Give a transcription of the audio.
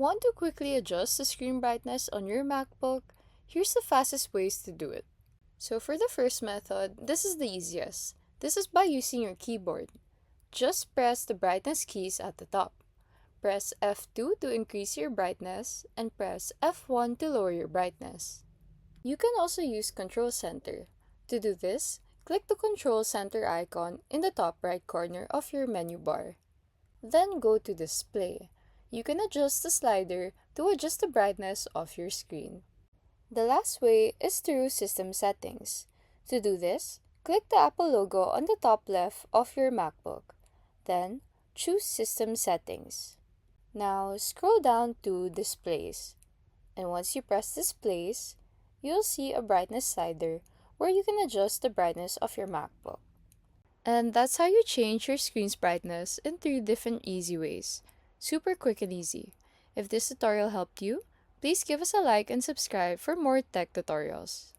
Want to quickly adjust the screen brightness on your MacBook? Here's the fastest ways to do it. So for the first method, this is the easiest. This is by using your keyboard. Just press the brightness keys at the top. Press F2 to increase your brightness and press F1 to lower your brightness. You can also use Control Center. To do this, click the Control Center icon in the top right corner of your menu bar. Then go to Display. You can adjust the slider to adjust the brightness of your screen. The last way is through System Settings. To do this, click the Apple logo on the top left of your MacBook. Then, choose System Settings. Now, scroll down to Displays. And once you press Displays, you'll see a brightness slider where you can adjust the brightness of your MacBook. And that's how you change your screen's brightness in 3 different easy ways. Super quick and easy. If this tutorial helped you, please give us a like and subscribe for more tech tutorials.